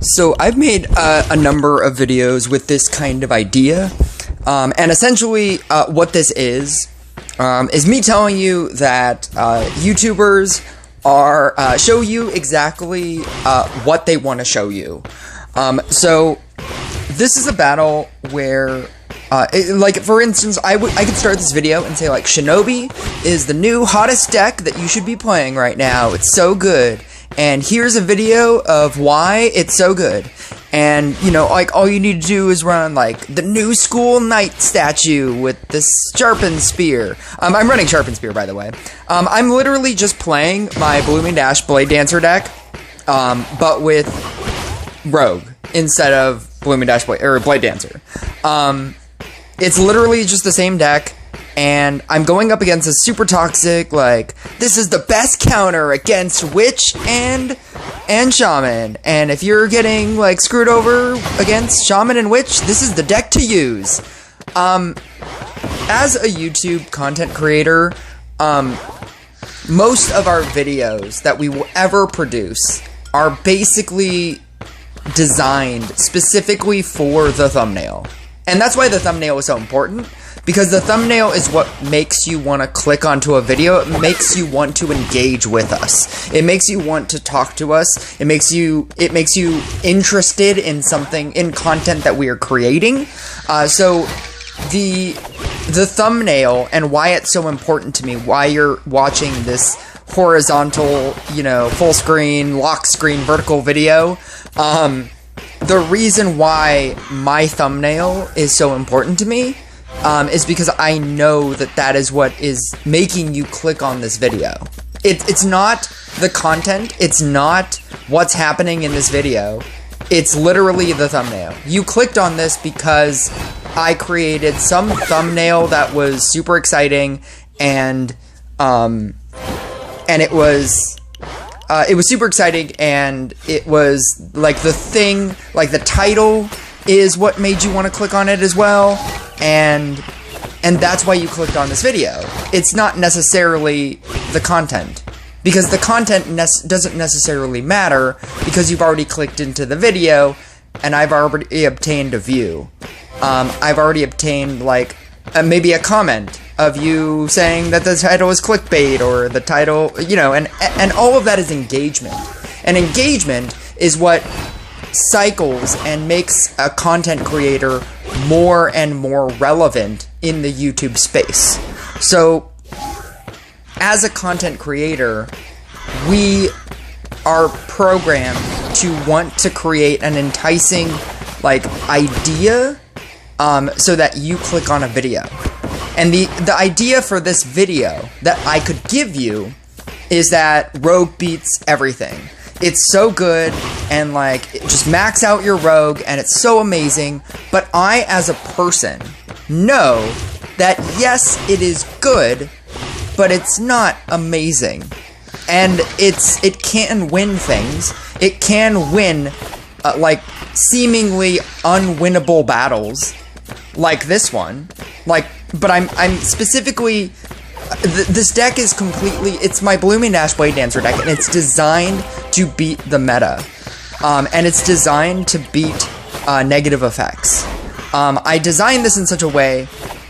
So I've made a number of videos with this kind of idea, and essentially what this is me telling you that YouTubers show you exactly what they want to show you. So this is a battle where, like for instance, I could start this video and say like, Shinobi is the new hottest deck that you should be playing right now. It's so good. And here's a video of why it's so good. And, you know, like, all you need to do is run, like, the new school knight statue with this sharpened spear. I'm running sharpened spear, by the way. I'm literally just playing my Blooming Dash Blade Dancer deck, but with Rogue instead of Blooming Dash Blade Dancer. It's literally just the same deck. And I'm going up against a super toxic, like, this is the best counter against Witch and Shaman. And if you're getting, like, screwed over against Shaman and Witch, this is the deck to use. As a YouTube content creator, most of our videos that we will ever produce are basically designed specifically for the thumbnail. And that's why the thumbnail is so important. Because the thumbnail is what makes you want to click onto a video. It makes you want to engage with us. It makes you want to talk to us. It makes you interested in something, in content that we are creating. So the thumbnail and why it's so important to me, why you're watching this horizontal, you know, full screen, lock screen, vertical video, the reason why my thumbnail is so important to me is because I know that that is what is making you click on this video. It's not the content, it's not what's happening in this video, it's literally the thumbnail. You clicked on this because I created some thumbnail that was super exciting, and it was super exciting, and it was like the thing, like the title is what made you want to click on it as well. And that's why you clicked on this video. It's not necessarily the content, because the content doesn't necessarily matter, because you've already clicked into the video, and I've already obtained a view. I've already obtained, like, maybe a comment of you saying that the title is clickbait, or the title, you know, and all of that is engagement. And engagement is what cycles and makes a content creator more and more relevant in the YouTube space. So, as a content creator, we are programmed to want to create an enticing, like, idea, so that you click on a video. And the idea for this video that I could give you is that Rogue beats everything. It's so good, and like, just max out your Rogue, and it's so amazing, but I, as a person, know that yes, it is good, but it's not amazing. And it can win things. It can win, like, seemingly unwinnable battles, like this one. Like, but I'm specifically... This deck is completely, it's my Blooming Dash Blade Dancer deck, and it's designed to beat the meta. And it's designed to beat negative effects. I designed this in such a way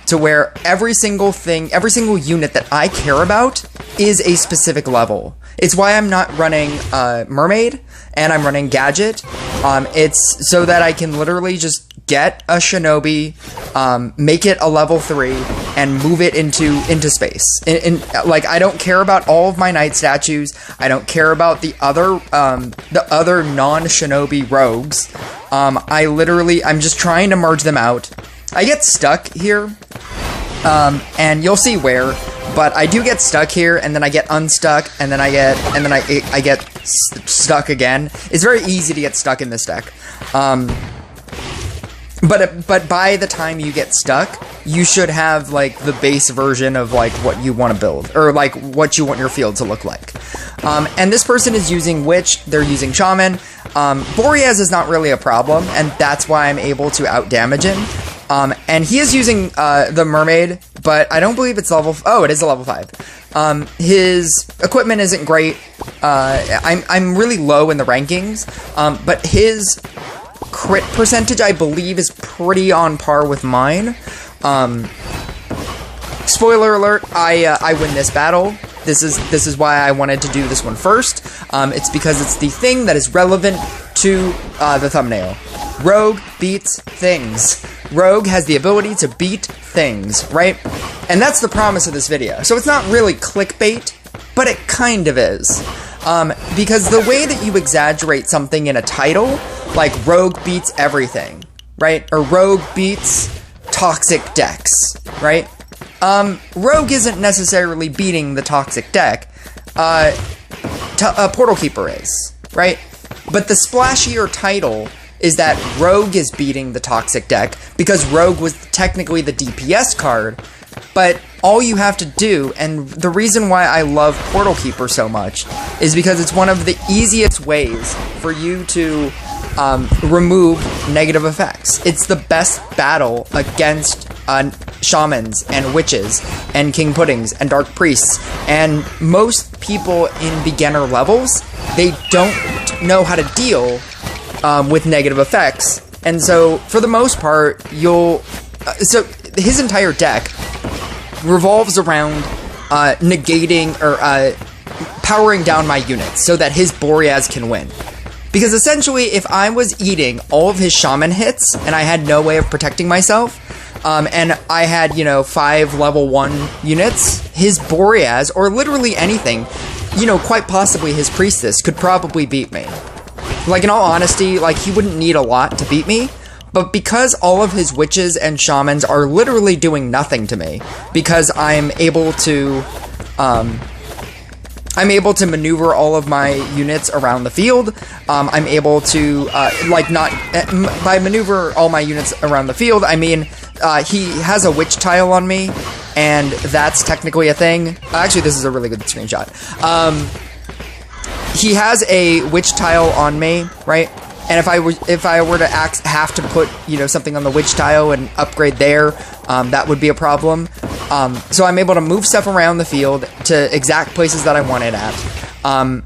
to where every single unit that I care about is a specific level. It's why I'm not running Mermaid, and I'm running Gadget. It's so that I can literally just get a Shinobi, make it a level 3, and move it into space. Like, I don't care about all of my knight statues. I don't care about the other non-Shinobi rogues. I'm just trying to merge them out. I get stuck here, and you'll see where. But I do get stuck here, and then I get unstuck, and then I get stuck again. It's very easy to get stuck in this deck. But by the time you get stuck, you should have, like, the base version of, like, what you want to build, or, like, what you want your field to look like. And this person is using Witch, they're using Shaman. Boreas is not really a problem, and that's why I'm able to out-damage him. And he is using the Mermaid but I don't believe it's level... Oh, it is a level 5. His equipment isn't great. I'm really low in the rankings, but his crit percentage, I believe, is pretty on par with mine. Spoiler alert, I win this battle. This is why I wanted to do this one first. It's because it's the thing that is relevant to the thumbnail. Rogue beats things. Rogue has the ability to beat things, right? And that's the promise of this video. So it's not really clickbait, but it kind of is. Because the way that you exaggerate something in a title, like Rogue beats everything, right? Or Rogue beats toxic decks, right? Rogue isn't necessarily beating the toxic deck. Portal Keeper is, right? But the splashier title is that Rogue is beating the toxic deck, because Rogue was technically the DPS card, but all you have to do, and the reason why I love Portal Keeper so much, is because it's one of the easiest ways for you to remove negative effects. It's the best battle against shamans and witches and king puddings and dark priests, and most people in beginner levels, they don't know how to deal with negative effects, and so for the most part so his entire deck revolves around negating or powering down my units so that his Boreas can win. Because essentially, if I was eating all of his shaman hits and I had no way of protecting myself, and I had, 5 level 1 units, his Boreas, or literally anything, quite possibly his Priestess, could probably beat me. Like, in all honesty, he wouldn't need a lot to beat me, but because all of his witches and shamans are literally doing nothing to me, because I'm able to maneuver all of my units around the field. I'm able to, by maneuver all my units around the field, I mean, he has a witch tile on me, and that's technically a thing. Actually, this is a really good screenshot. He has a witch tile on me, right? And if I were to have to put, something on the witch tile and upgrade there, that would be a problem. So I'm able to move stuff around the field to exact places that I want it at. And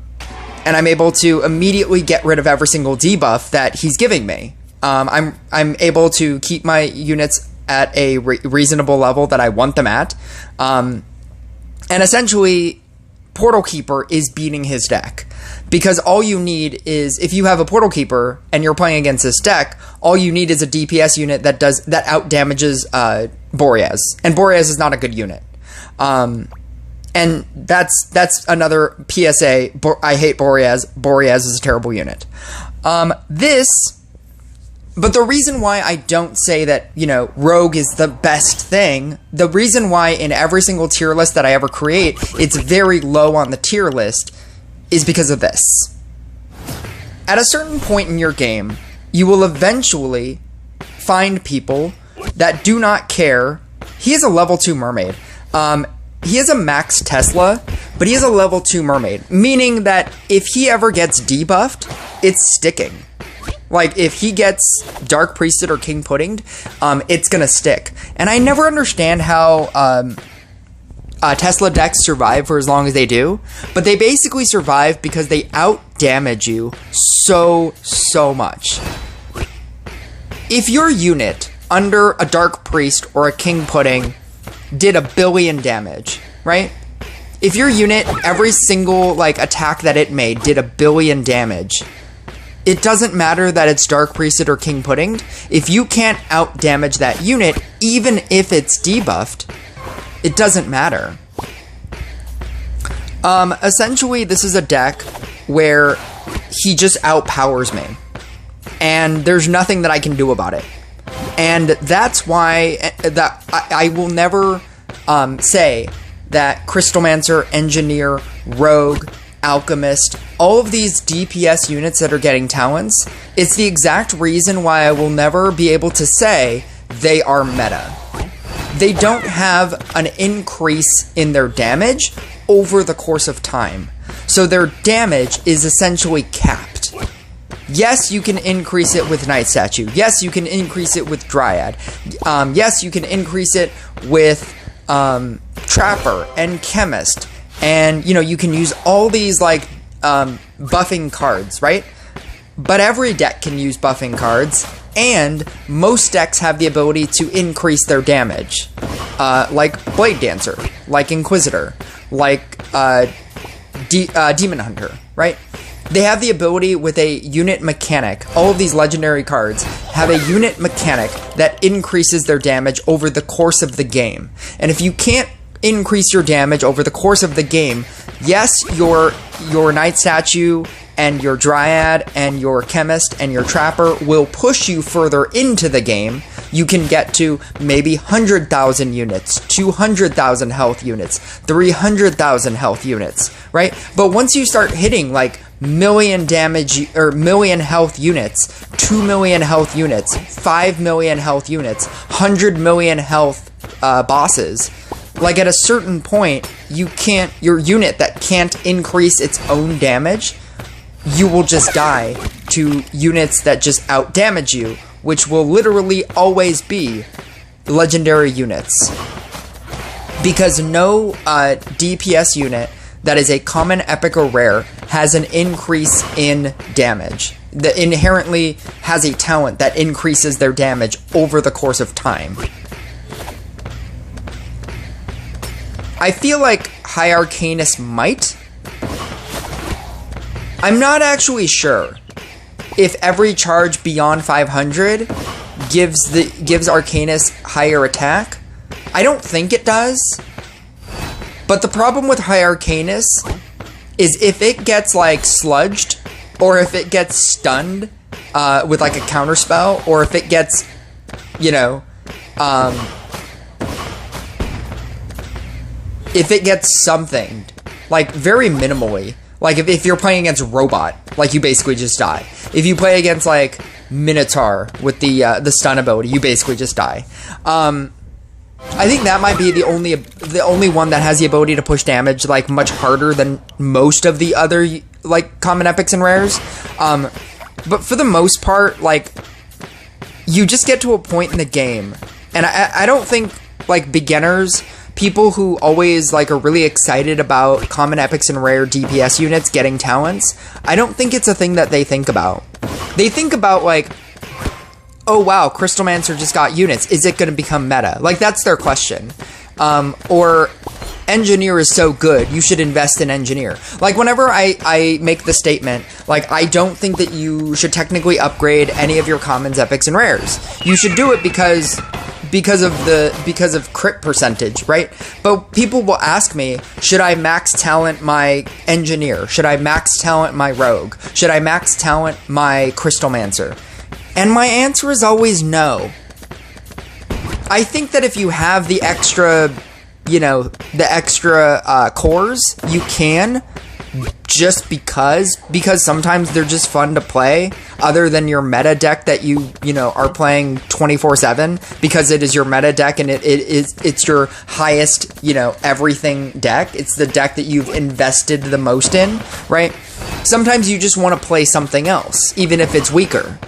I'm able to immediately get rid of every single debuff that he's giving me. I'm able to keep my units at a reasonable level that I want them at. And essentially, Portal Keeper is beating his deck. Because all you need is, if you have a Portal Keeper and you're playing against this deck, all you need is a DPS unit that out damages Boreas. And Boreas is not a good unit. And that's another PSA. I hate Boreas. Boreas is a terrible unit. But the reason why I don't say that, Rogue is the best thing, the reason why in every single tier list that I ever create, it's very low on the tier list, is because of this. At a certain point in your game, you will eventually find people that do not care. He is a level 2 mermaid. He is a max Tesla, but he is a level 2 mermaid, meaning that if he ever gets debuffed, it's sticking. Like, if he gets Dark Priested or King Puddinged, it's gonna stick. And I never understand how Tesla decks survive for as long as they do, but they basically survive because they out-damage you so much. If your unit under a Dark Priest or a King Pudding did 1 billion damage, right? If your unit, every single, attack that it made did 1 billion damage, it doesn't matter that it's Dark Priested or King Puddinged. If you can't out-damage that unit, even if it's debuffed, it doesn't matter. Essentially, this is a deck where he just outpowers me. And there's nothing that I can do about it. And that's why I will never say that Crystalmancer, Engineer, Rogue, Alchemist, all of these DPS units that are getting talents, it's the exact reason why I will never be able to say they are meta. They don't have an increase in their damage over the course of time. So their damage is essentially capped. Yes, you can increase it with Night Statue. Yes, you can increase it with Dryad. Yes, you can increase it with Trapper and Chemist, and you know, you can use all these like buffing cards, right? But every deck can use buffing cards, and most decks have the ability to increase their damage, like Blade Dancer, like Inquisitor, like Demon Hunter, right? They have the ability with a unit mechanic. All of these legendary cards have a unit mechanic that increases their damage over the course of the game. And if you can't increase your damage over the course of the game, yes, your Knight Statue and your Dryad and your Chemist and your Trapper will push you further into the game. You can get to maybe 100,000 units, 200,000 health units, 300,000 health units, right? But once you start hitting like million damage or million health units, 2 million health units, 5 million health units, 100 million health bosses, like at a certain point, your unit that can't increase its own damage, you will just die to units that just out damage you, which will literally always be legendary units. Because no DPS unit that is a common, epic, or rare has an increase in damage. That inherently has a talent that increases their damage over the course of time. I feel like High Arcanist might. I'm not actually sure if every charge beyond 500 gives Arcanist higher attack. I don't think it does. But the problem with High Arcanist is if it gets like sludged, or if it gets stunned with like a counter spell, or if it gets, you know, if it gets something like very minimally, like if you're playing against Robot, like you basically just die. If you play against like Minotaur with the stun ability, you basically just die. I think that might be the only one that has the ability to push damage like much harder than most of the other like common epics and rares. But for the most part, like you just get to a point in the game, and I don't think like beginners, people who always like are really excited about common epics and rare DPS units getting talents, I don't think it's a thing that they think about. They think about like, oh wow, Crystalmancer just got units, is it going to become meta? Like that's their question. Or Engineer is so good, you should invest in Engineer. Like whenever I make the statement, like I don't think that you should technically upgrade any of your commons, epics, and rares. You should do it because of crit percentage, right? But people will ask me, should I max talent my Engineer? Should I max talent my Rogue? Should I max talent my Crystalmancer? And my answer is always no. I think that if you have the extra, you know, the extra cores, you can, just because sometimes they're just fun to play, other than your meta deck that you know are playing 24/7, because it is your meta deck and it's your highest, you know, everything deck. It's the deck that you've invested the most in, right? Sometimes you just want to play something else, even if it's weaker.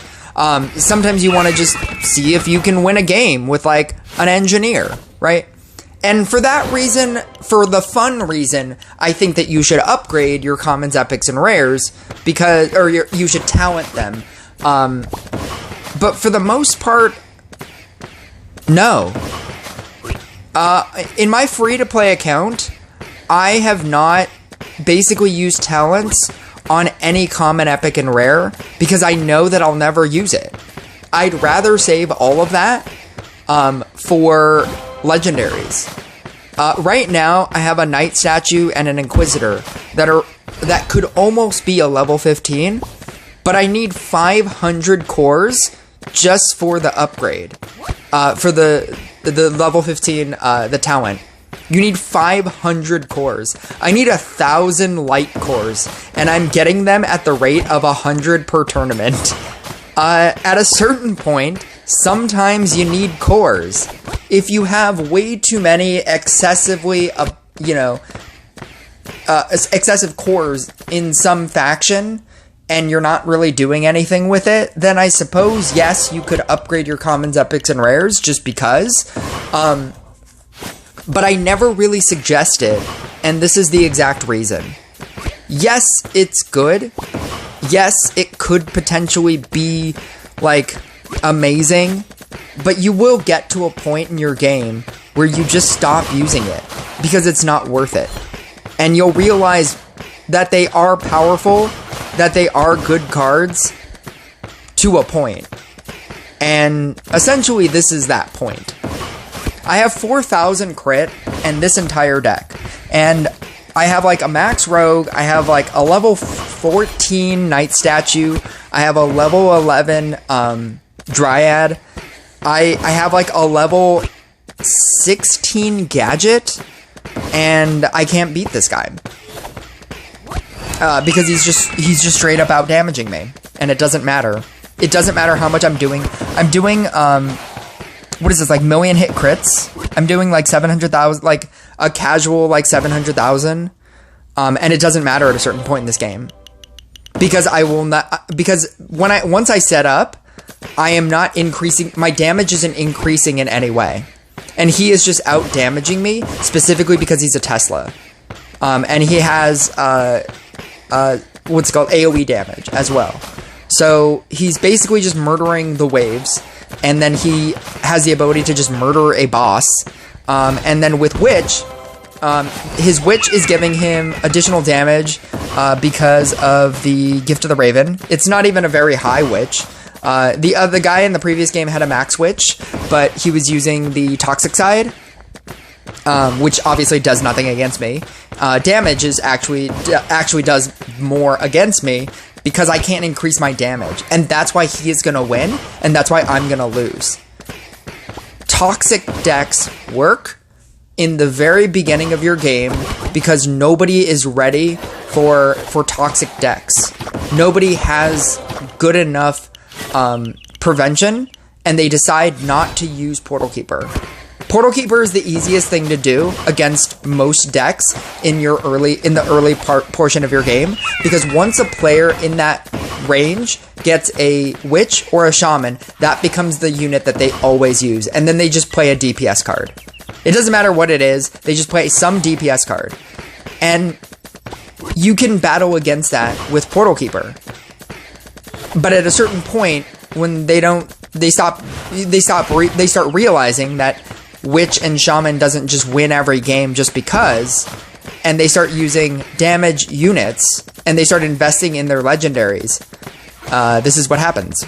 Sometimes you want to just see if you can win a game with like an Engineer, right? And for that reason, for the fun reason, I think that you should upgrade your commons, epics, and rares, or you should talent them. But for the most part, no. In my free-to-play account, I have not basically used talents on any common, epic, and rare, because I know that I'll never use it. I'd rather save all of that for legendaries. Right now, I have a Knight Statue and an Inquisitor that could almost be a level 15, but I need 500 cores just for the upgrade. For the level 15, the talent. You need 500 cores. I need 1,000 light cores, and I'm getting them at the rate of 100 per tournament. At a certain point, sometimes you need cores. If you have way too many excessive cores in some faction, and you're not really doing anything with it, then I suppose, yes, you could upgrade your commons, epics, and rares just because. But I never really suggested, and this is the exact reason. Yes, it's good. Yes, it could potentially be, like, amazing. But you will get to a point in your game where you just stop using it because it's not worth it. And you'll realize that they are powerful, that they are good cards to a point. And essentially, this is that point. I have 4,000 crit and this entire deck. And I have like a max rogue, I have like a level 14 knight statue, I have a level 11 dryad, I have like a level 16 gadget, and I can't beat this guy. Because he's just straight up out damaging me. And it doesn't matter. It doesn't matter how much I'm doing. I'm doing, what is this, like million hit crits? I'm doing like 700,000, like a casual like 700,000. And it doesn't matter at a certain point in this game. Because I will not, because once I set up, I am not increasing, my damage isn't increasing in any way. And he is just out damaging me, specifically because he's a Tesla. And he has, what's it called, AoE damage as well. So he's basically just murdering the waves, and then he has the ability to just murder a boss. And then with Witch, his Witch is giving him additional damage because of the Gift of the Raven. It's not even a very high Witch. The guy in the previous game had a max Witch, but he was using the Toxic side, which obviously does nothing against me. Damage is actually does more against me because I can't increase my damage, and that's why he is gonna win, and that's why I'm gonna lose. Toxic decks work in the very beginning of your game because nobody is ready for toxic decks. Nobody has good enough prevention, and they decide not to use Portal Keeper. Portal Keeper is the easiest thing to do against most decks in the early portion of your game, because once a player in that range gets a Witch or a Shaman, that becomes the unit that they always use, and then they just play a DPS card. It doesn't matter what it is, they just play some DPS card. And you can battle against that with Portal Keeper. But at a certain point, when they start realizing that Witch and Shaman doesn't just win every game just because, and they start using damage units, and they start investing in their legendaries, this is what happens.